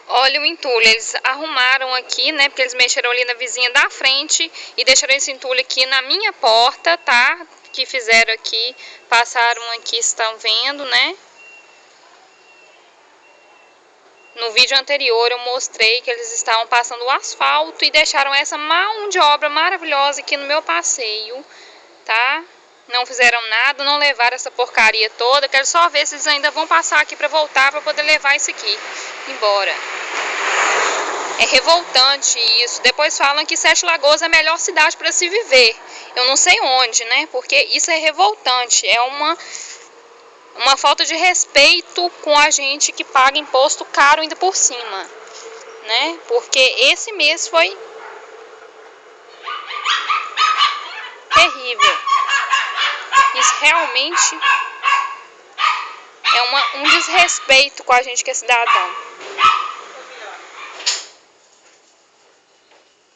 Olha o entulho, eles arrumaram aqui, né, porque eles mexeram ali na vizinha da frente e deixaram esse entulho aqui na minha porta, tá? Que fizeram aqui, passaram aqui, estão vendo, né? No vídeo anterior eu mostrei que eles estavam passando o asfalto e deixaram essa mão de obra maravilhosa aqui no meu passeio, tá? Não fizeram nada, não levaram essa porcaria toda. Quero só ver se eles ainda vão passar aqui para voltar, para poder levar isso aqui embora. É revoltante isso. Depois falam que Sete Lagoas é a melhor cidade para se viver. Eu não sei onde, né? Porque isso é revoltante. É uma falta de respeito com a gente que paga imposto caro ainda por cima, né? Porque esse mês foi terrível. Isso realmente é um desrespeito com a gente que é cidadão.